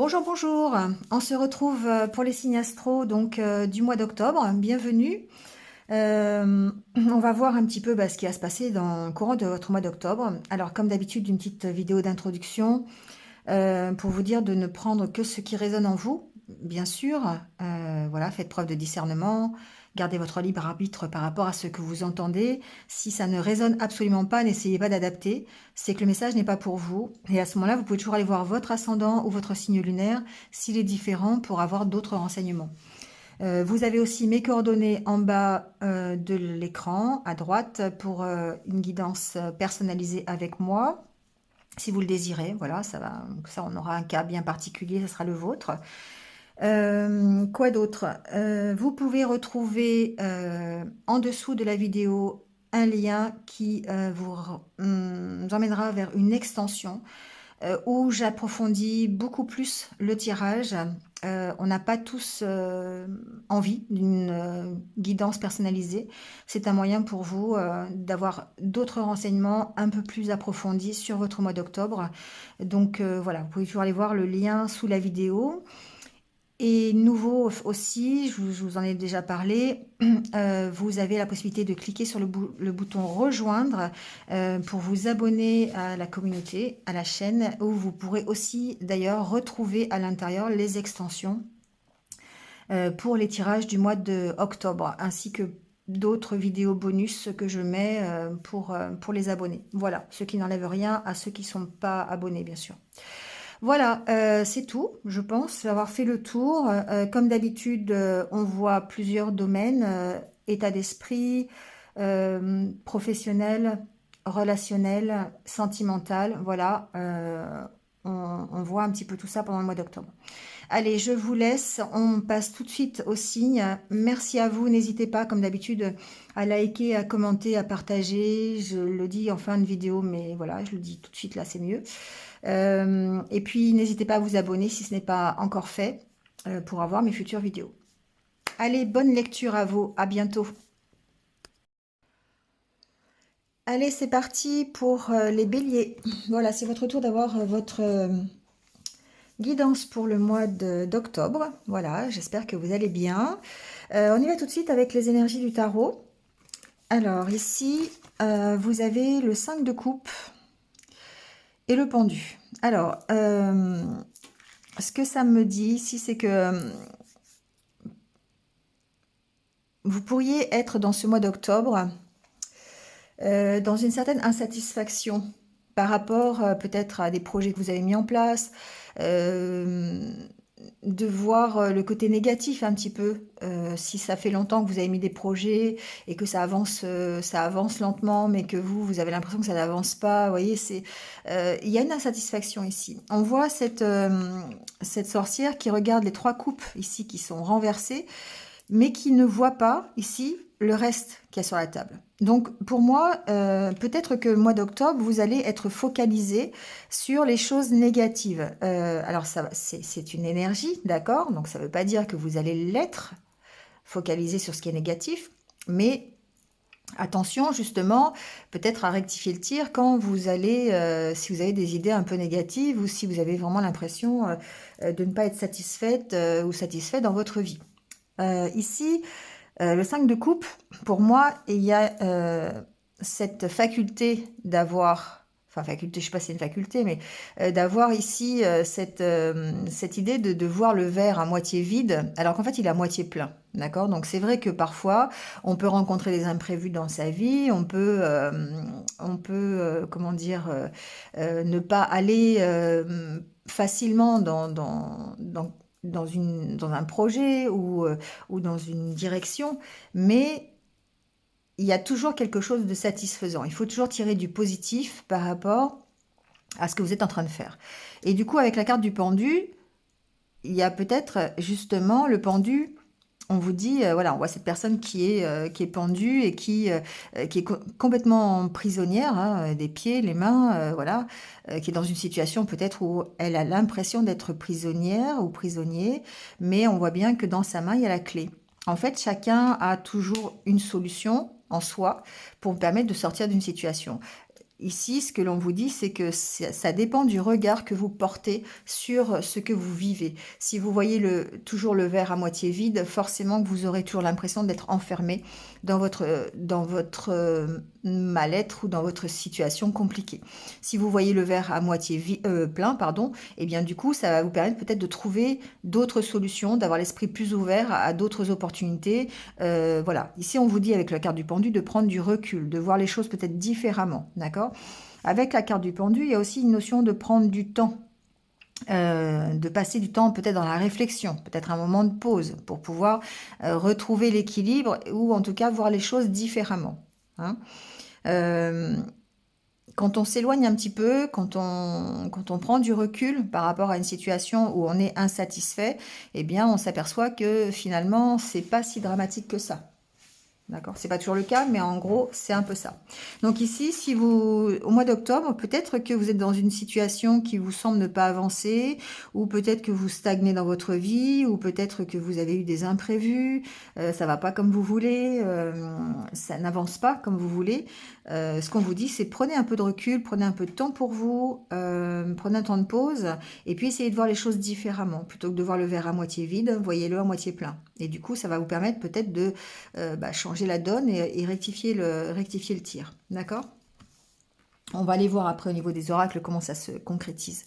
Bonjour, bonjour. On se retrouve pour les signes astro donc du mois d'octobre. Bienvenue. On va voir un petit peu ce qui va se passer dans le courant de votre mois d'octobre. Alors, comme d'habitude, une petite vidéo d'introduction pour vous dire de ne prendre que ce qui résonne en vous, bien sûr. Voilà, faites preuve de discernement. Gardez votre libre arbitre par rapport à ce que vous entendez. Si ça ne résonne absolument pas, n'essayez pas d'adapter. C'est que le message n'est pas pour vous. Et à ce moment-là, vous pouvez toujours aller voir votre ascendant ou votre signe lunaire s'il est différent pour avoir d'autres renseignements. Vous avez aussi mes coordonnées en bas de l'écran, à droite, pour une guidance personnalisée avec moi. Si vous le désirez, voilà, ça on aura un cas bien particulier, ça sera le vôtre. Quoi d'autre? Vous pouvez retrouver en dessous de la vidéo un lien qui vous emmènera vers une extension où j'approfondis beaucoup plus le tirage. On n'a pas tous envie d'une guidance personnalisée. C'est un moyen pour vous d'avoir d'autres renseignements un peu plus approfondis sur votre mois d'octobre. Donc voilà, vous pouvez toujours aller voir le lien sous la vidéo. Et nouveau aussi, je vous en ai déjà parlé, vous avez la possibilité de cliquer sur le bouton rejoindre pour vous abonner à la communauté, à la chaîne, où vous pourrez aussi d'ailleurs retrouver à l'intérieur les extensions pour les tirages du mois de octobre, ainsi que d'autres vidéos bonus que je mets pour les abonnés. Voilà, ce qui n'enlève rien à ceux qui ne sont pas abonnés, bien sûr. Voilà, c'est tout, je pense avoir fait le tour. Comme d'habitude, on voit plusieurs domaines, état d'esprit, professionnel, relationnel, sentimental. Voilà, on voit un petit peu tout ça pendant le mois d'octobre. Allez, je vous laisse, on passe tout de suite aux signes. Merci à vous, n'hésitez pas, comme d'habitude, à liker, à commenter, à partager. Je le dis en fin de vidéo, mais voilà, je le dis tout de suite, là, c'est mieux. Et puis, n'hésitez pas à vous abonner si ce n'est pas encore fait pour avoir mes futures vidéos. Allez, bonne lecture à vous, à bientôt. Allez, c'est parti pour les béliers. Voilà, c'est votre tour d'avoir votre guidance pour le mois d'octobre. Voilà, j'espère que vous allez bien. On y va tout de suite avec les énergies du tarot. Alors ici, vous avez le 5 de coupe et le pendu. Alors, ce que ça me dit ici, c'est que vous pourriez être dans ce mois d'octobre dans une certaine insatisfaction par rapport peut-être à des projets que vous avez mis en place, de voir le côté négatif un petit peu. Si ça fait longtemps que vous avez mis des projets et que ça avance lentement, mais que vous avez l'impression que ça n'avance pas, vous voyez, il y a une insatisfaction ici. On voit cette sorcière qui regarde les 3 coupes ici qui sont renversées, mais qui ne voit pas ici le reste qu'il y a sur la table. Donc pour moi, peut-être que le mois d'octobre, vous allez être focalisé sur les choses négatives. Alors c'est une énergie, d'accord? Donc ça ne veut pas dire que vous allez l'être, focalisé sur ce qui est négatif, mais attention justement, peut-être à rectifier le tir quand vous allez, si vous avez des idées un peu négatives ou si vous avez vraiment l'impression de ne pas être satisfaite ou satisfait dans votre vie. Ici, le 5 de coupe, pour moi, il y a cette faculté d'avoir, enfin faculté, je ne sais pas si c'est une faculté, mais d'avoir ici cette idée de voir le verre à moitié vide, alors qu'en fait il est à moitié plein. D'accord? Donc c'est vrai que parfois on peut rencontrer des imprévus dans sa vie, comment dire, ne pas aller facilement dans un projet ou dans une direction, mais il y a toujours quelque chose de satisfaisant. Il faut toujours tirer du positif par rapport à ce que vous êtes en train de faire. Et du coup, avec la carte du pendu, il y a peut-être justement le pendu. On vous dit, voilà, on voit cette personne qui est pendue et qui est complètement prisonnière, hein, des pieds, les mains, voilà, qui est dans une situation peut-être où elle a l'impression d'être prisonnière ou prisonnier, mais on voit bien que dans sa main, il y a la clé. En fait, chacun a toujours une solution en soi pour permettre de sortir d'une situation. ici, ce que l'on vous dit, c'est que ça dépend du regard que vous portez sur ce que vous vivez. Si vous voyez toujours le verre à moitié vide, forcément que vous aurez toujours l'impression d'être enfermé dans votre mal-être ou dans votre situation compliquée. Si vous voyez le verre à moitié plein, pardon, et bien du coup, ça va vous permettre peut-être de trouver d'autres solutions, d'avoir l'esprit plus ouvert à d'autres opportunités. Voilà. Ici, on vous dit avec la carte du pendu de prendre du recul, de voir les choses peut-être différemment, d'accord? Avec la carte du pendu, il y a aussi une notion de prendre du temps, de passer du temps peut-être dans la réflexion, peut-être un moment de pause pour pouvoir retrouver l'équilibre ou en tout cas voir les choses différemment, hein. Euh, Quand on s'éloigne un petit peu, quand on prend du recul par rapport à une situation où on est insatisfait, eh bien, on s'aperçoit que finalement, c'est pas si dramatique que ça. D'accord? C'est pas toujours le cas, mais en gros, c'est un peu ça. Donc ici, si vous, au mois d'octobre, peut-être que vous êtes dans une situation qui vous semble ne pas avancer, ou peut-être que vous stagnez dans votre vie, ou peut-être que vous avez eu des imprévus, ça va pas comme vous voulez, ça n'avance pas comme vous voulez. Ce qu'on vous dit, c'est prenez un peu de recul, prenez un peu de temps pour vous, prenez un temps de pause, et puis essayez de voir les choses différemment. Plutôt que de voir le verre à moitié vide, voyez-le à moitié plein. Et du coup, ça va vous permettre peut-être de changer la donne et rectifier le tir. D'accord? On va aller voir après au niveau des oracles comment ça se concrétise.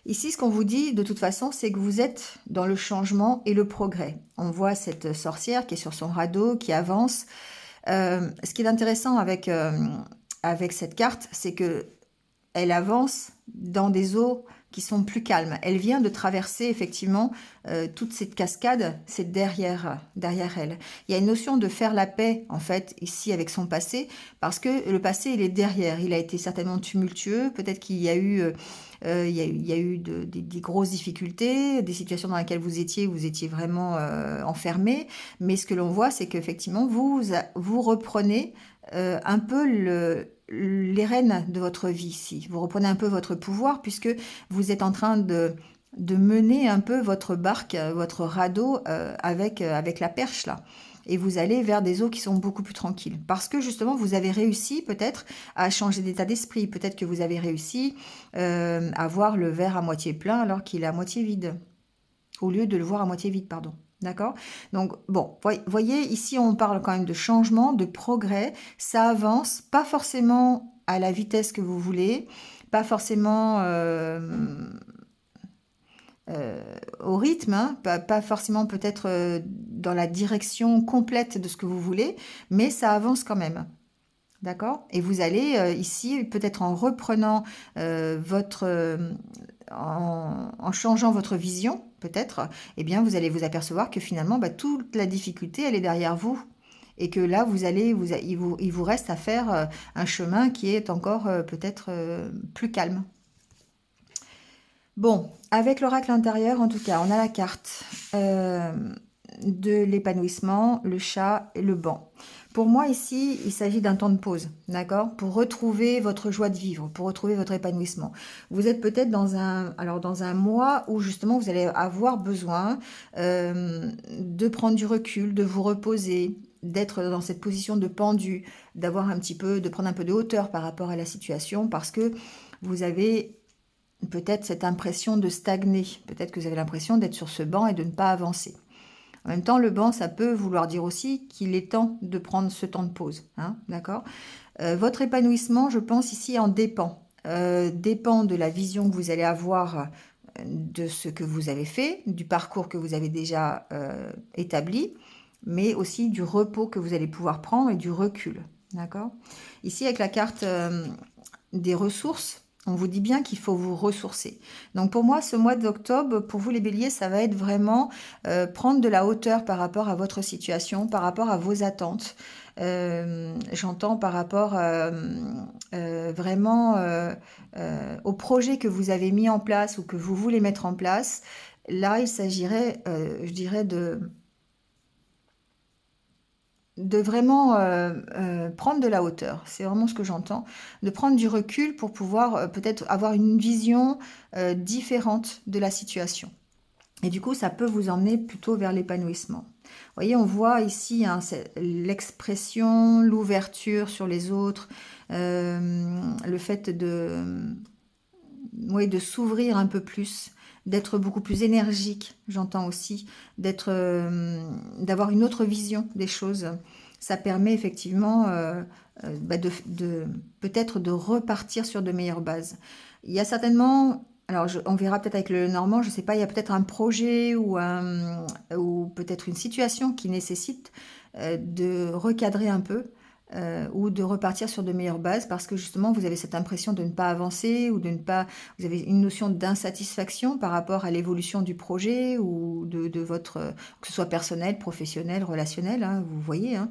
Ici, ce qu'on vous dit de toute façon, c'est que vous êtes dans le changement et le progrès. On voit cette sorcière qui est sur son radeau, qui avance. Ce qui est intéressant avec cette carte, c'est que elle avance dans des eaux qui sont plus calmes. Elle vient de traverser effectivement toute cette cascade, c'est derrière elle. Il y a une notion de faire la paix en fait ici avec son passé, parce que le passé il est derrière. Il a été certainement tumultueux, peut-être qu'il y a eu il y a eu des grosses difficultés, des situations dans lesquelles vous étiez vraiment enfermé. Mais ce que l'on voit, c'est qu'effectivement, vous reprenez un peu les rênes de votre vie ici. Vous reprenez un peu votre pouvoir puisque vous êtes en train de mener un peu votre barque, votre radeau avec la perche là. Et vous allez vers des eaux qui sont beaucoup plus tranquilles. Parce que justement, vous avez réussi peut-être à changer d'état d'esprit. Peut-être que vous avez réussi à voir le verre à moitié plein alors qu'il est à moitié vide. Au lieu de le voir à moitié vide, pardon. D'accord? Donc, bon, voyez, ici, on parle quand même de changement, de progrès. Ça avance, pas forcément à la vitesse que vous voulez, pas forcément au rythme, hein, pas forcément peut-être dans la direction complète de ce que vous voulez, mais ça avance quand même. D'accord? Et vous allez ici, peut-être en reprenant en changeant votre vision, peut-être, eh bien, vous allez vous apercevoir que finalement, toute la difficulté, elle est derrière vous. Et que là, il vous reste à faire un chemin qui est encore peut-être plus calme. Bon, avec l'oracle intérieur, en tout cas, on a la carte de l'épanouissement, le chat et le banc. Pour moi, ici, il s'agit d'un temps de pause, d'accord? Pour retrouver votre joie de vivre, pour retrouver votre épanouissement. Vous êtes peut-être dans un mois où justement vous allez avoir besoin de prendre du recul, de vous reposer, d'être dans cette position de pendu, de prendre un peu de hauteur par rapport à la situation, parce que vous avez peut-être cette impression de stagner. Peut-être que vous avez l'impression d'être sur ce banc et de ne pas avancer. En même temps, le banc, ça peut vouloir dire aussi qu'il est temps de prendre ce temps de pause. Hein, d'accord? Votre épanouissement, je pense, ici en dépend. Dépend de la vision que vous allez avoir de ce que vous avez fait, du parcours que vous avez déjà établi, mais aussi du repos que vous allez pouvoir prendre et du recul. D'accord? Ici, avec la carte des ressources, on vous dit bien qu'il faut vous ressourcer. Donc pour moi, ce mois d'octobre, pour vous les béliers, ça va être vraiment prendre de la hauteur par rapport à votre situation, par rapport à vos attentes. J'entends par rapport vraiment au projet que vous avez mis en place ou que vous voulez mettre en place. Là, il s'agirait, je dirais, de vraiment prendre de la hauteur. C'est vraiment ce que j'entends. De prendre du recul pour pouvoir peut-être avoir une vision différente de la situation. Et du coup, ça peut vous emmener plutôt vers l'épanouissement. Vous voyez, on voit ici hein, l'expression, l'ouverture sur les autres, le fait oui, de s'ouvrir un peu plus, d'être beaucoup plus énergique, j'entends aussi, d'avoir une autre vision des choses. Ça permet effectivement peut-être de repartir sur de meilleures bases. Il y a certainement, alors on verra peut-être avec le Normand, je ne sais pas, il y a peut-être un projet ou peut-être une situation qui nécessite de recadrer un peu ou de repartir sur de meilleures bases parce que justement vous avez cette impression de ne pas avancer ou de ne pas, vous avez une notion d'insatisfaction par rapport à l'évolution du projet ou de votre, que ce soit personnel, professionnel, relationnel, hein, vous voyez. Hein.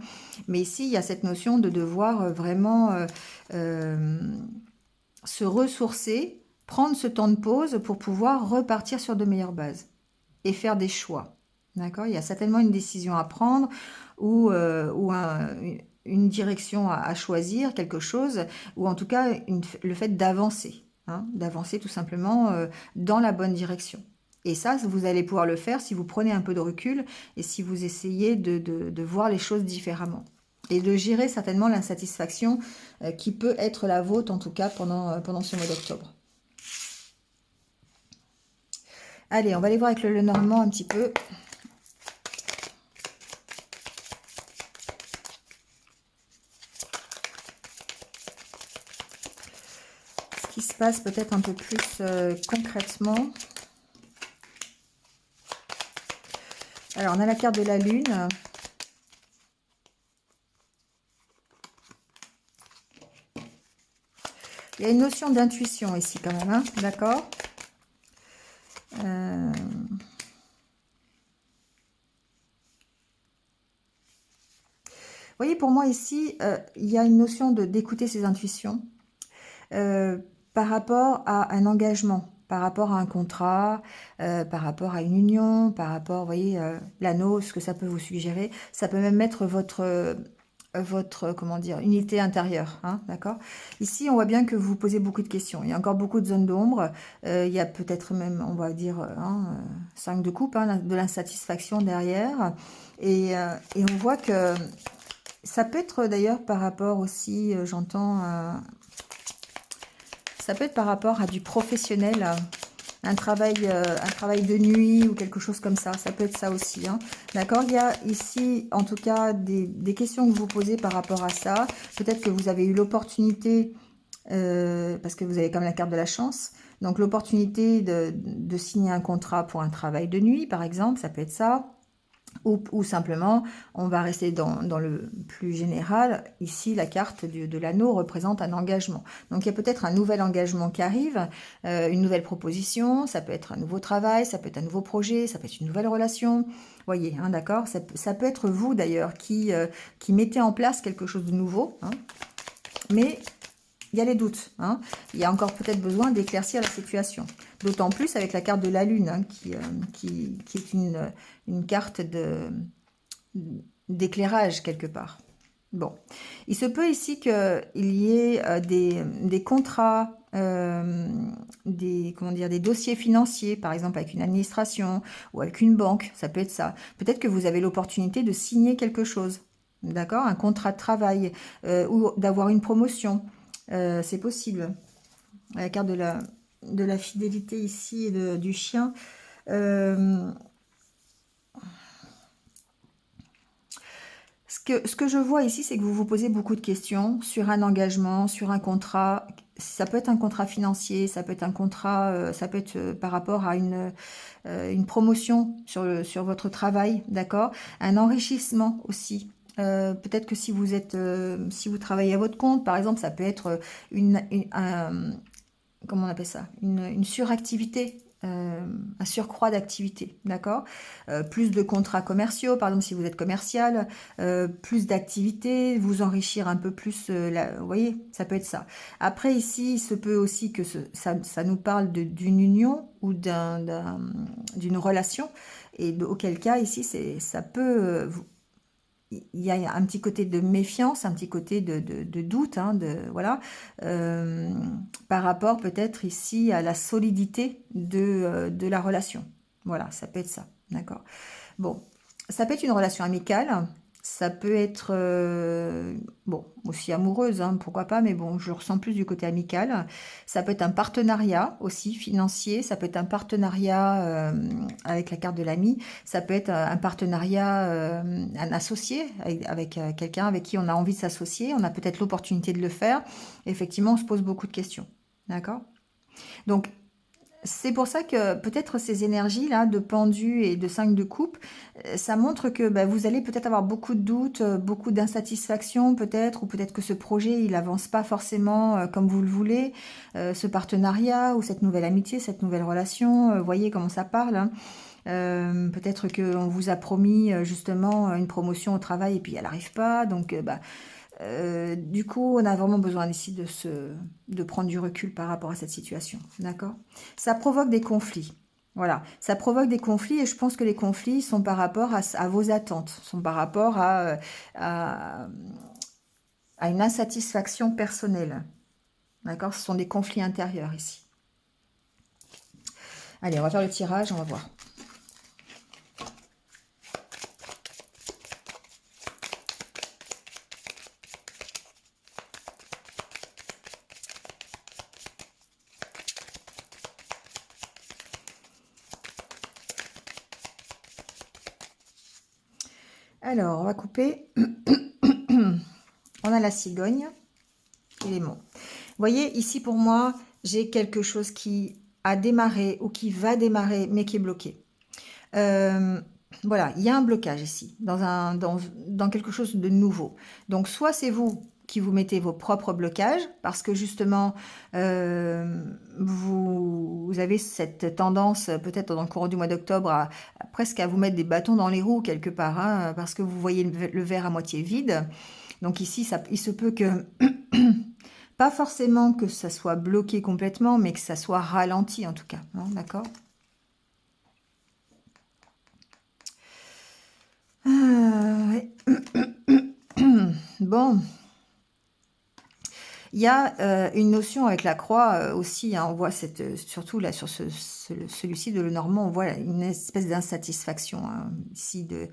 Mais ici, il y a cette notion de devoir vraiment euh, se ressourcer, prendre ce temps de pause pour pouvoir repartir sur de meilleures bases et faire des choix. D'accord? Il y a certainement une décision à prendre ou une direction à choisir, quelque chose, ou en tout cas le fait d'avancer, hein, d'avancer tout simplement dans la bonne direction. Et ça, vous allez pouvoir le faire si vous prenez un peu de recul et si vous essayez de voir les choses différemment. Et de gérer certainement l'insatisfaction qui peut être la vôtre, en tout cas pendant ce mois d'octobre. Allez, on va aller voir avec le Normand un petit peu. Ce qui se passe peut-être un peu plus concrètement. Alors, on a la carte de la Lune. Il y a une notion d'intuition ici quand même, hein, d'accord? Vous voyez, pour moi ici, il y a une notion d'écouter ses intuitions par rapport à un engagement, par rapport à un contrat, par rapport à une union, par rapport, vous voyez, l'anneau, ce que ça peut vous suggérer. Ça peut même mettre votre comment dire, unité intérieure, hein, d'accord? Ici, on voit bien que vous vous posez beaucoup de questions. Il y a encore beaucoup de zones d'ombre. Il y a peut-être même, on va dire, 5 de coupe, hein, de l'insatisfaction derrière. Et on voit que ça peut être d'ailleurs par rapport aussi, j'entends, ça peut être par rapport à du professionnel, un travail de nuit ou quelque chose comme ça. Ça peut être ça aussi. Hein. D'accord? Il y a ici, en tout cas, des questions que vous posez par rapport à ça. Peut-être que vous avez eu l'opportunité, parce que vous avez comme la carte de la chance, donc l'opportunité de signer un contrat pour un travail de nuit, par exemple, ça peut être ça. Ou simplement, on va rester dans le plus général. Ici, la carte de l'anneau représente un engagement. Donc, il y a peut-être un nouvel engagement qui arrive, une nouvelle proposition, ça peut être un nouveau travail, ça peut être un nouveau projet, ça peut être une nouvelle relation. Vous voyez, hein, d'accord? Ça peut être vous, d'ailleurs, qui mettez en place quelque chose de nouveau. Hein, mais il y a les doutes. Hein. Il y a encore peut-être besoin d'éclaircir la situation. D'autant plus avec la carte de la Lune, hein, qui est une carte d'éclairage quelque part. Bon, il se peut ici qu'il y ait des contrats, comment dire, des dossiers financiers, par exemple avec une administration ou avec une banque, ça peut être ça. Peut-être que vous avez l'opportunité de signer quelque chose, d'accord, un contrat de travail ou d'avoir une promotion. C'est possible. La carte de la fidélité ici et du chien. Ce que je vois ici, c'est que vous vous posez beaucoup de questions sur un engagement, sur un contrat. Ça peut être un contrat financier, ça peut être un contrat, ça peut être par rapport à une promotion sur votre travail, d'accord? Un enrichissement aussi. Peut-être que si si vous travaillez à votre compte, par exemple, ça peut être comment on appelle ça, une suractivité, un surcroît d'activité, d'accord? Plus de contrats commerciaux, par exemple si vous êtes commercial, plus d'activités, vous enrichir un peu plus, vous voyez, ça peut être ça. Après ici, il se peut aussi que ça nous parle d'une union ou d'une relation, et auquel cas ici, ça peut il y a un petit côté de méfiance, un petit côté de doute, hein, voilà, par rapport peut-être ici à la solidité de la relation. Voilà, ça peut être ça, d'accord. Bon, ça peut être une relation amicale, ça peut être, bon, aussi amoureuse, hein, pourquoi pas, mais bon, je le ressens plus du côté amical. Ça peut être un partenariat aussi financier, ça peut être un partenariat avec la carte de l'ami, ça peut être un partenariat, un associé avec quelqu'un avec qui on a envie de s'associer, on a peut-être l'opportunité de le faire. Effectivement, on se pose beaucoup de questions, d'accord? Donc, c'est pour ça que peut-être ces énergies-là de pendu et de 5 de coupe, ça montre que bah, vous allez peut-être avoir beaucoup de doutes, beaucoup d'insatisfaction peut-être, ou peut-être que ce projet, il avance pas forcément comme vous le voulez, ce partenariat ou cette nouvelle amitié, cette nouvelle relation, voyez comment ça parle, hein. Peut-être qu'on vous a promis justement une promotion au travail et puis elle n'arrive pas, donc bah, du coup, on a vraiment besoin ici de prendre du recul par rapport à cette situation, d'accord? Ça provoque des conflits. Voilà, ça provoque des conflits et je pense que les conflits sont par rapport à vos attentes, sont par rapport à, à une insatisfaction personnelle, d'accord? Ce sont des conflits intérieurs ici. Allez, on va faire le tirage, on va voir. Alors, on va couper. On a la cigogne et les mots. Vous voyez, ici pour moi, j'ai quelque chose qui a démarré ou qui va démarrer, mais qui est bloqué. Voilà, il y a un blocage ici, dans quelque chose de nouveau. Donc, soit c'est vous qui vous mettez vos propres blocages, parce que justement, vous avez cette tendance, peut-être dans le courant du mois d'octobre, presque à vous mettre des bâtons dans les roues quelque part, hein, parce que vous voyez le verre à moitié vide. Donc ici, il se peut que, pas forcément que ça soit bloqué complètement, mais que ça soit ralenti en tout cas, hein, d'accord? Ouais. Bon, il y a une notion avec la croix aussi, hein, on voit surtout là sur celui-ci de Lenormand, on voit une espèce d'insatisfaction hein, ici de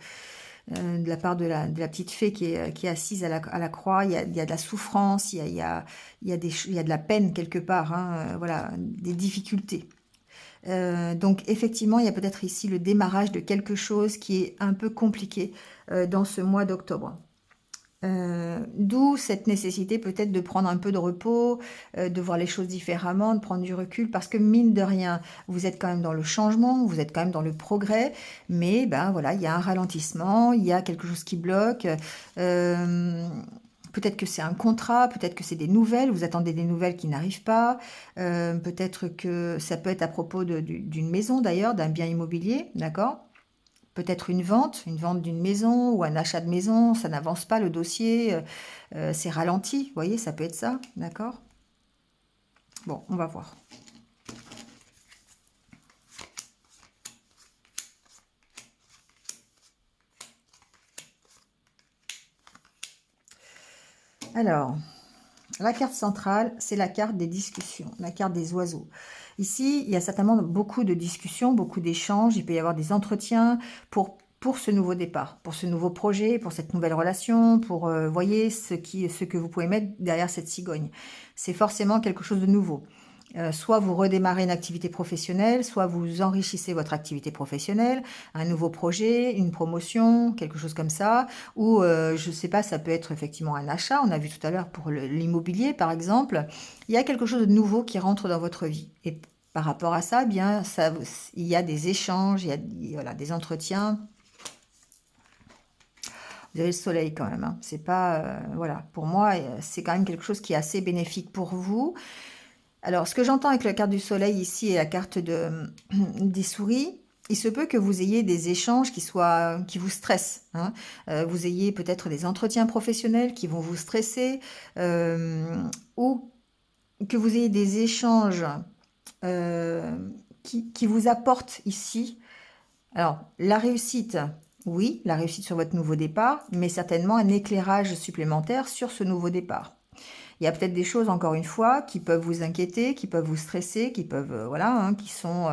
la part de la petite fée qui est assise à la croix. Il y a de la souffrance, il y a de la peine quelque part, hein, voilà, des difficultés. Donc effectivement, il y a peut-être ici le démarrage de quelque chose qui est un peu compliqué dans ce mois d'octobre. D'où cette nécessité peut-être de prendre un peu de repos, de voir les choses différemment, de prendre du recul, parce que mine de rien, vous êtes quand même dans le changement, vous êtes quand même dans le progrès, mais ben voilà, il y a un ralentissement, il y a quelque chose qui bloque. Euh, Peut-être que c'est un contrat, peut-être que c'est des nouvelles, vous attendez des nouvelles qui n'arrivent pas, peut-être que ça peut être à propos d'une maison d'ailleurs, d'un bien immobilier, d'accord? Peut-être une vente d'une maison ou un achat de maison, ça n'avance pas le dossier, c'est ralenti, vous voyez, ça peut être ça, d'accord? Bon, on va voir. Alors, la carte centrale, c'est la carte des discussions, la carte des oiseaux. Ici, il y a certainement beaucoup de discussions, beaucoup d'échanges, il peut y avoir des entretiens pour ce nouveau départ, pour ce nouveau projet, pour cette nouvelle relation, pour, voyez, ce que vous pouvez mettre derrière cette cigogne. C'est forcément quelque chose de nouveau. Soit vous redémarrez une activité professionnelle, soit vous enrichissez votre activité professionnelle, un nouveau projet, une promotion, quelque chose comme ça, ou je ne sais pas, ça peut être effectivement un achat, on a vu tout à l'heure pour l'immobilier par exemple, il y a quelque chose de nouveau qui rentre dans votre vie. Et par rapport à ça, eh bien, il y a des échanges, voilà, des entretiens. Vous avez le soleil quand même, hein. C'est pas, voilà, pour moi, c'est quand même quelque chose qui est assez bénéfique pour vous. Alors, ce que j'entends avec la carte du soleil ici et la carte des souris, il se peut que vous ayez des échanges qui vous stressent, hein. Vous ayez peut-être des entretiens professionnels qui vont vous stresser, ou que vous ayez des échanges euh, qui vous apportent ici. Alors, la réussite, oui, la réussite sur votre nouveau départ, mais certainement un éclairage supplémentaire sur ce nouveau départ. Il y a peut-être des choses, encore une fois, qui peuvent vous inquiéter, qui peuvent vous stresser, qui peuvent, voilà, hein, qui sont,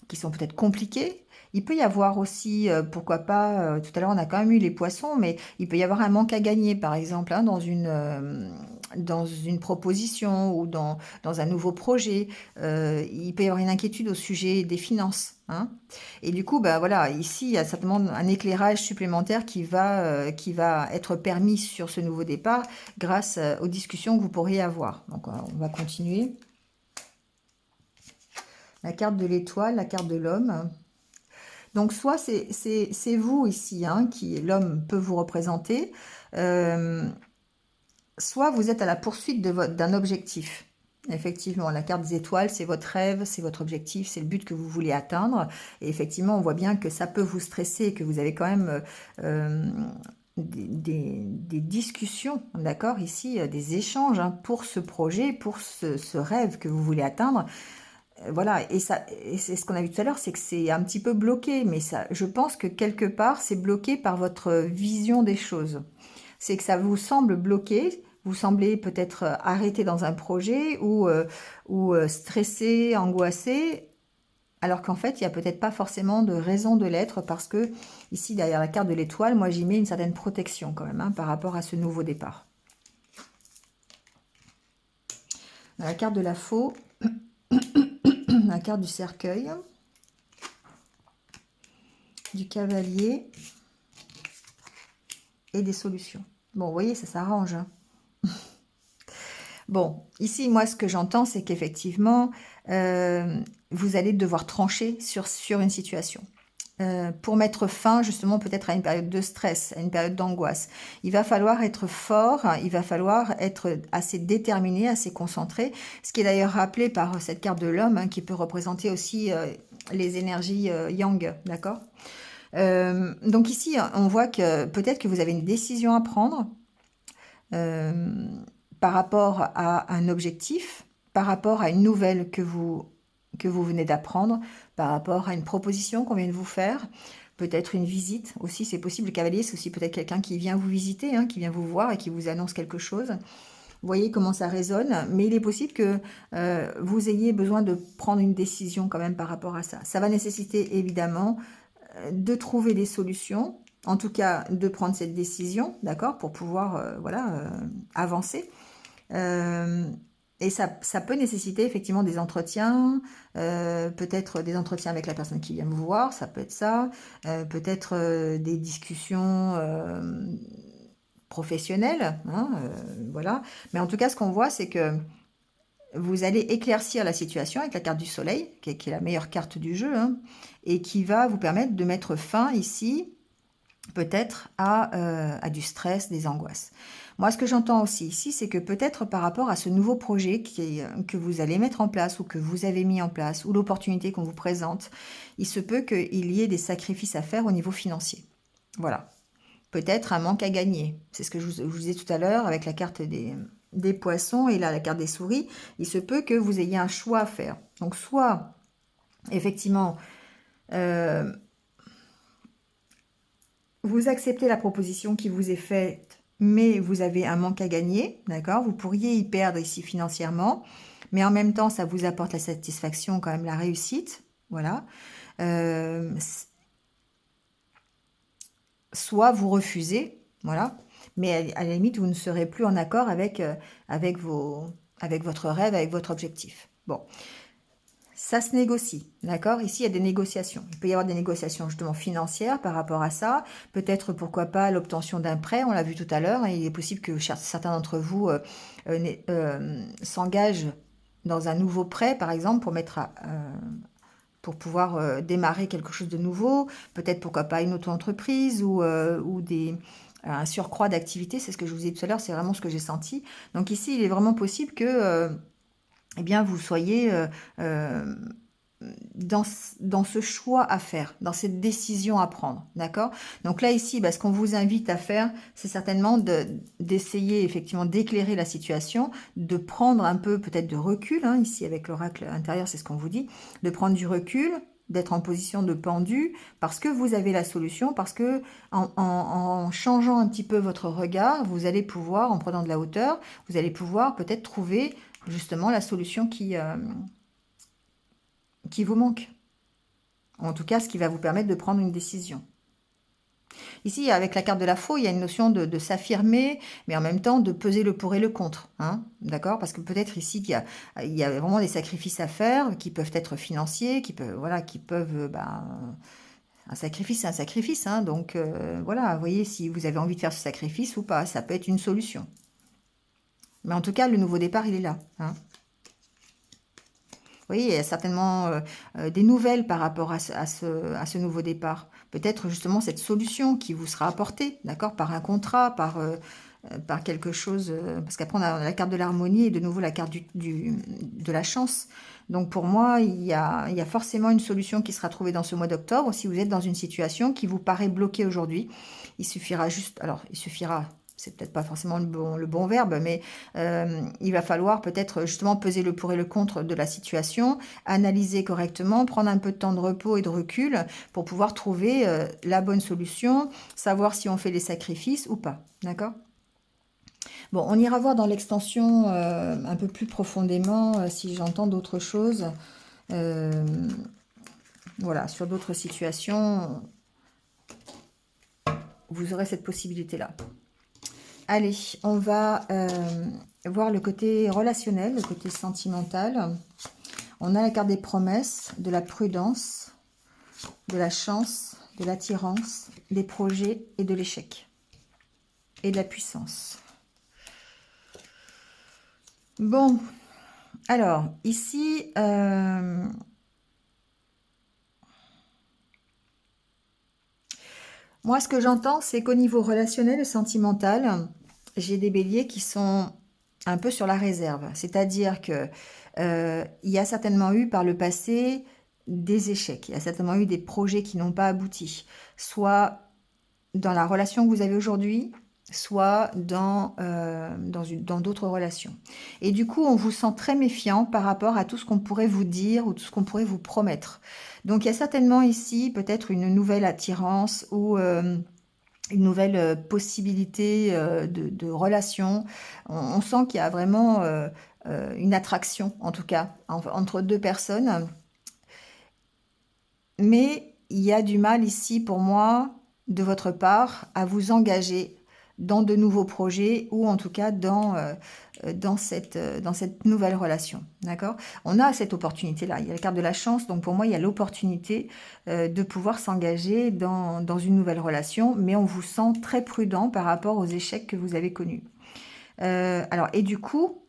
qui sont peut-être compliqués. Il peut y avoir aussi, pourquoi pas, tout à l'heure on a quand même eu les poissons, mais il peut y avoir un manque à gagner, par exemple, hein, dans une proposition ou dans un nouveau projet. Il peut y avoir une inquiétude au sujet des finances, hein. Et du coup, bah, voilà, ici, il y a certainement un éclairage supplémentaire qui va être permis sur ce nouveau départ grâce aux discussions que vous pourriez avoir. Donc, on va continuer. La carte de l'étoile, la carte de l'homme. Donc, soit c'est vous ici, hein, qui l'homme peut vous représenter, soit vous êtes à la poursuite d'un objectif. Effectivement, la carte des étoiles, c'est votre rêve, c'est votre objectif, c'est le but que vous voulez atteindre. Et effectivement, on voit bien que ça peut vous stresser, que vous avez quand même des discussions, d'accord, ici, des échanges, hein, pour ce projet, pour ce rêve que vous voulez atteindre. Voilà, et c'est ce qu'on a vu tout à l'heure, c'est que c'est un petit peu bloqué, mais ça, je pense que quelque part, c'est bloqué par votre vision des choses. C'est que ça vous semble bloqué, vous semblez peut-être arrêté dans un projet ou stressé, angoissé, alors qu'en fait, il n'y a peut-être pas forcément de raison de l'être parce que ici, derrière la carte de l'étoile, moi, j'y mets une certaine protection quand même, hein, par rapport à ce nouveau départ. Dans la carte de la faux, la carte du cercueil, du cavalier et des solutions. Bon, vous voyez, ça s'arrange, hein. Bon, ici, moi, ce que j'entends, c'est qu'effectivement, vous allez devoir trancher sur une situation. Pour mettre fin, justement, peut-être à une période de stress, à une période d'angoisse. Il va falloir être fort, il va falloir être assez déterminé, assez concentré, ce qui est d'ailleurs rappelé par cette carte de l'homme, hein, qui peut représenter aussi les énergies yang, d'accord? Donc ici, on voit que peut-être que vous avez une décision à prendre, euh, par rapport à un objectif, par rapport à une nouvelle que vous venez d'apprendre, par rapport à une proposition qu'on vient de vous faire, peut-être une visite aussi, c'est possible. Le cavalier, c'est aussi peut-être quelqu'un qui vient vous visiter, hein, qui vient vous voir et qui vous annonce quelque chose. Vous voyez comment ça résonne, mais il est possible que vous ayez besoin de prendre une décision quand même par rapport à ça. Ça va nécessiter évidemment de trouver des solutions, en tout cas de prendre cette décision, d'accord, pour pouvoir voilà, avancer. Euh, et ça peut nécessiter effectivement des entretiens, peut-être des entretiens avec la personne qui vient vous voir, ça peut être ça, peut-être des discussions professionnelles, hein, voilà. Mais en tout cas, ce qu'on voit, c'est que vous allez éclaircir la situation avec la carte du soleil, qui est la meilleure carte du jeu, hein, et qui va vous permettre de mettre fin ici, peut-être, à du stress, des angoisses. Moi, ce que j'entends aussi ici, c'est que peut-être par rapport à ce nouveau projet que vous allez mettre en place ou que vous avez mis en place, ou l'opportunité qu'on vous présente, il se peut qu'il y ait des sacrifices à faire au niveau financier. Voilà. Peut-être un manque à gagner. C'est ce que je vous disais tout à l'heure avec la carte des poissons et là la carte des souris. Il se peut que vous ayez un choix à faire. Donc soit, effectivement, euh, vous acceptez la proposition qui vous est faite, mais vous avez un manque à gagner, d'accord? Vous pourriez y perdre ici financièrement, mais en même temps, ça vous apporte la satisfaction, quand même la réussite, voilà. Euh, Soit vous refusez, voilà, mais à la limite, vous ne serez plus en accord avec avec votre rêve, avec votre objectif. Bon, ça se négocie, d'accord? Ici, il y a des négociations. Il peut y avoir des négociations justement financières par rapport à ça. Peut-être, pourquoi pas, l'obtention d'un prêt, on l'a vu tout à l'heure. Il est possible que certains d'entre vous s'engagent dans un nouveau prêt, par exemple, pour pouvoir démarrer quelque chose de nouveau, peut-être pourquoi pas une auto-entreprise ou un surcroît d'activité, c'est ce que je vous ai dit tout à l'heure, c'est vraiment ce que j'ai senti. Donc ici, il est vraiment possible que eh bien, vous soyez euh, dans ce choix à faire, dans cette décision à prendre, d'accord? Donc là, ici, bah, ce qu'on vous invite à faire, c'est certainement d'essayer effectivement d'éclairer la situation, de prendre un peu peut-être de recul, hein, ici avec l'oracle intérieur, c'est ce qu'on vous dit, de prendre du recul, d'être en position de pendu, parce que vous avez la solution, parce que en changeant un petit peu votre regard, vous allez pouvoir, en prenant de la hauteur, vous allez pouvoir peut-être trouver justement la solution qui vous manque. En tout cas, ce qui va vous permettre de prendre une décision. Ici, avec la carte de la faux, il y a une notion de s'affirmer, mais en même temps de peser le pour et le contre. Hein, d'accord? Parce que peut-être ici, il y a vraiment des sacrifices à faire qui peuvent être financiers, qui peuvent, voilà, qui peuvent, un sacrifice, c'est un sacrifice. Hein, donc, voilà, voyez si vous avez envie de faire ce sacrifice ou pas. Ça peut être une solution. Mais en tout cas, le nouveau départ, il est là. Hein. Vous voyez, il y a certainement des nouvelles par rapport à ce nouveau départ. Peut-être justement cette solution qui vous sera apportée, d'accord, par un contrat, par quelque chose. Parce qu'après, on a la carte de l'harmonie et de nouveau la carte de la chance. Donc pour moi, il y a forcément une solution qui sera trouvée dans ce mois d'octobre. Si vous êtes dans une situation qui vous paraît bloquée aujourd'hui, il suffira juste... Alors, il suffira... C'est peut-être pas forcément le bon verbe, mais il va falloir peut-être justement peser le pour et le contre de la situation, analyser correctement, prendre un peu de temps de repos et de recul pour pouvoir trouver la bonne solution, savoir si on fait les sacrifices ou pas. D'accord? Bon, on ira voir dans l'extension un peu plus profondément si j'entends d'autres choses. Euh, voilà, sur d'autres situations, vous aurez cette possibilité-là. Allez, on va voir le côté relationnel, le côté sentimental. On a la carte des promesses, de la prudence, de la chance, de l'attirance, des projets et de l'échec. Et de la puissance. Bon, alors, ici, moi, ce que j'entends, c'est qu'au niveau relationnel et sentimental, j'ai des béliers qui sont un peu sur la réserve. C'est-à-dire que il y a certainement eu par le passé des échecs. Il y a certainement eu des projets qui n'ont pas abouti. Soit dans la relation que vous avez aujourd'hui, soit dans d'autres relations. Et du coup, on vous sent très méfiant par rapport à tout ce qu'on pourrait vous dire ou tout ce qu'on pourrait vous promettre. Donc, il y a certainement ici peut-être une nouvelle attirance ou une nouvelle possibilité de relation. On sent qu'il y a vraiment une attraction, en tout cas, entre deux personnes. Mais il y a du mal ici, pour moi, de votre part, à vous engager dans de nouveaux projets ou en tout cas dans cette nouvelle relation. D'accord? On a cette opportunité-là. Il y a la carte de la chance, donc pour moi, il y a l'opportunité de pouvoir s'engager dans une nouvelle relation, mais on vous sent très prudent par rapport aux échecs que vous avez connus. Alors, et du coup,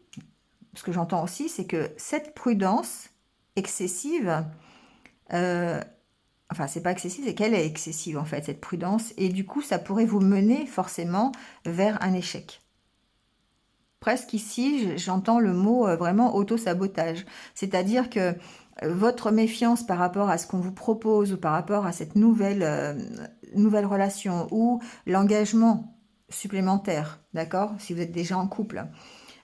ce que j'entends aussi, c'est que cette prudence excessive, enfin, c'est pas excessif, c'est qu'elle est excessive, en fait, cette prudence. Et du coup, ça pourrait vous mener forcément vers un échec. Presque ici, j'entends le mot vraiment auto-sabotage. C'est-à-dire que votre méfiance par rapport à ce qu'on vous propose ou par rapport à cette nouvelle relation ou l'engagement supplémentaire, d'accord? Si vous êtes déjà en couple,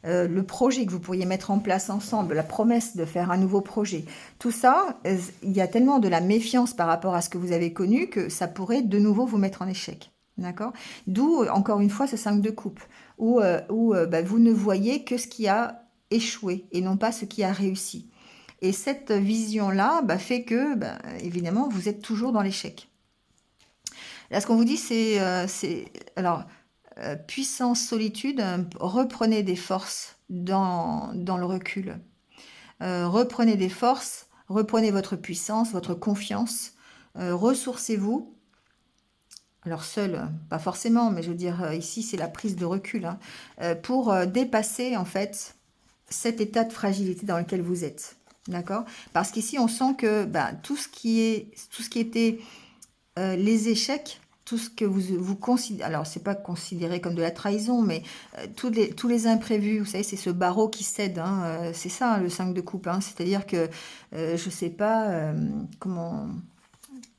le projet que vous pourriez mettre en place ensemble, la promesse de faire un nouveau projet, tout ça, il y a tellement de la méfiance par rapport à ce que vous avez connu que ça pourrait de nouveau vous mettre en échec. D'accord? D'où, encore une fois, ce 5 de coupe, où vous ne voyez que ce qui a échoué et non pas ce qui a réussi. Et cette vision-là fait que, évidemment, vous êtes toujours dans l'échec. Là, ce qu'on vous dit, alors, puissance, solitude, reprenez des forces dans le recul. Reprenez des forces, reprenez votre puissance, votre confiance, ressourcez-vous. Alors seul, pas forcément, mais je veux dire, ici, c'est la prise de recul, hein, pour dépasser, en fait, cet état de fragilité dans lequel vous êtes. D'accord? Parce qu'ici, on sent que tout ce qui était les échecs, tout ce que vous considérez, alors c'est pas considéré comme de la trahison, mais tous les imprévus, vous savez, c'est ce barreau qui cède, hein, c'est ça, hein, le 5 de coupe, hein, c'est-à-dire que, je sais pas,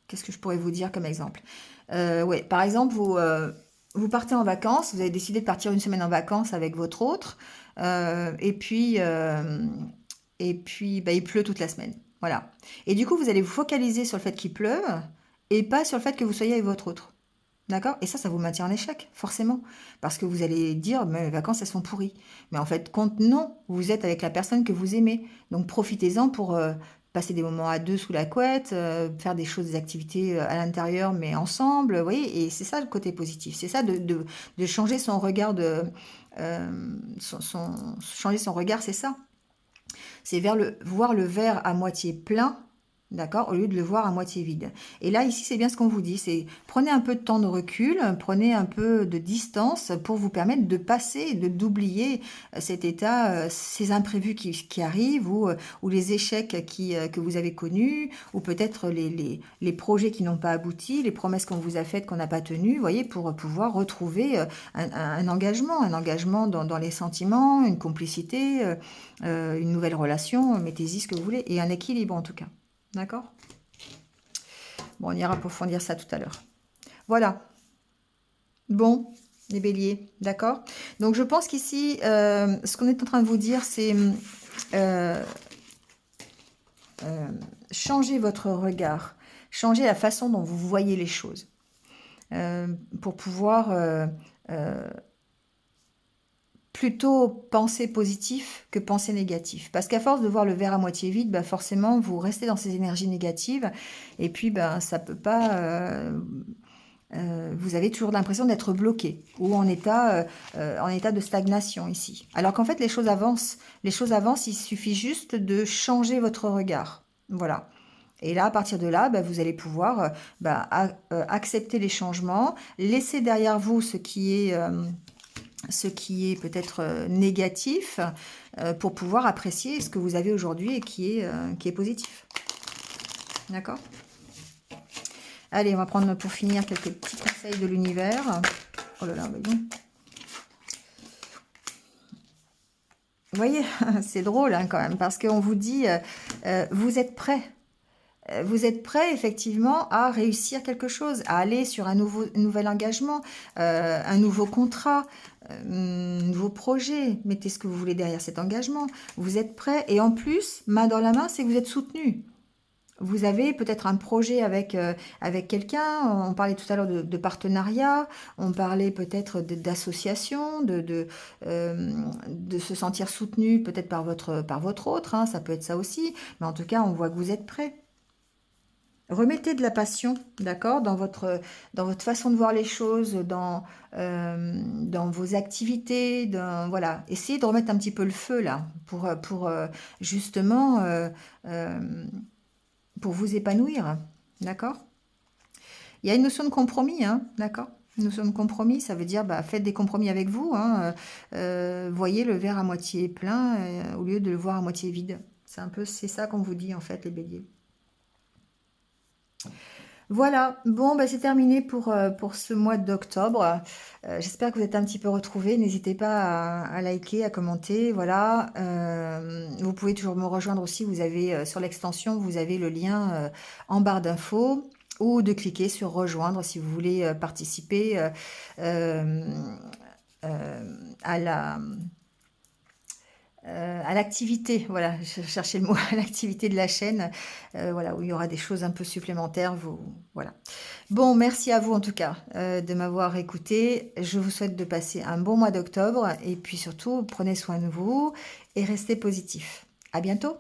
qu'est-ce que je pourrais vous dire comme exemple? Ouais, par exemple, vous partez en vacances, vous avez décidé de partir une semaine en vacances avec votre autre, et puis il pleut toute la semaine. Voilà. Et du coup, vous allez vous focaliser sur le fait qu'il pleuve et pas sur le fait que vous soyez avec votre autre. D'accord? Et ça vous maintient en échec, forcément. Parce que vous allez dire, mais mes vacances, elles sont pourries. Mais en fait, compte non, vous êtes avec la personne que vous aimez. Donc profitez-en passer des moments à deux sous la couette, faire des choses, des activités à l'intérieur, mais ensemble, vous voyez, et c'est ça le côté positif, c'est ça de changer son regard changer son regard, c'est ça. C'est voir le verre à moitié plein, d'accord, au lieu de le voir à moitié vide. Et là, ici, c'est bien ce qu'on vous dit, c'est prenez un peu de temps de recul, prenez un peu de distance pour vous permettre de passer, d'oublier cet état, ces imprévus qui arrivent, ou les échecs que vous avez connus, ou peut-être les projets qui n'ont pas abouti, les promesses qu'on vous a faites qu'on n'a pas tenues, vous voyez, pour pouvoir retrouver un engagement dans les sentiments, une complicité, une nouvelle relation, mettez-y ce que vous voulez, et un équilibre en tout cas. D'accord? Bon, on ira approfondir ça tout à l'heure. Voilà. Bon, les béliers, d'accord? Donc, je pense qu'ici, ce qu'on est en train de vous dire, c'est changer votre regard, changer la façon dont vous voyez les choses, pour pouvoir plutôt penser positif que penser négatif. Parce qu'à force de voir le verre à moitié vide, bah forcément, vous restez dans ces énergies négatives. Et puis, ben, ça peut pas... vous avez toujours l'impression d'être bloqué ou en état de stagnation ici. Alors qu'en fait, les choses avancent. Les choses avancent, il suffit juste de changer votre regard. Voilà. Et là, à partir de là, bah, vous allez pouvoir accepter les changements, laisser derrière vous ce qui est peut-être négatif, pour pouvoir apprécier ce que vous avez aujourd'hui et qui est positif. D'accord? Allez, on va prendre pour finir quelques petits conseils de l'univers. Oh là là, voyons. Vous voyez, c'est drôle hein, quand même, parce qu'on vous dit, vous êtes prêts. Vous êtes prêt effectivement à réussir quelque chose, à aller sur un nouvel engagement, un nouveau contrat, un nouveau projet. Mettez ce que vous voulez derrière cet engagement. Vous êtes prêt et en plus, main dans la main, c'est que vous êtes soutenu. Vous avez peut-être un projet avec quelqu'un, on parlait tout à l'heure de partenariat, on parlait peut-être d'association, de se sentir soutenu peut-être par votre autre, hein, ça peut être ça aussi, mais en tout cas, on voit que vous êtes prêt. Remettez de la passion, d'accord, dans votre façon de voir les choses, dans vos activités, voilà. Essayez de remettre un petit peu le feu là, pour justement pour vous épanouir, d'accord? Il y a une notion de compromis, hein, d'accord? Une notion de compromis, ça veut dire bah, faites des compromis avec vous, hein, voyez le verre à moitié plein au lieu de le voir à moitié vide. C'est ça qu'on vous dit en fait, les béliers. Voilà, bon, bah, c'est terminé pour ce mois d'octobre. J'espère que vous êtes un petit peu retrouvés. N'hésitez pas à liker, à commenter. Voilà, vous pouvez toujours me rejoindre aussi. Vous avez sur l'extension, vous avez le lien en barre d'infos ou de cliquer sur rejoindre si vous voulez participer à l'activité, voilà, je cherchais le mot, à l'activité de la chaîne, voilà, où il y aura des choses un peu supplémentaires, voilà. Bon, merci à vous en tout cas de m'avoir écouté. Je vous souhaite de passer un bon mois d'octobre et puis surtout, prenez soin de vous et restez positifs. À bientôt.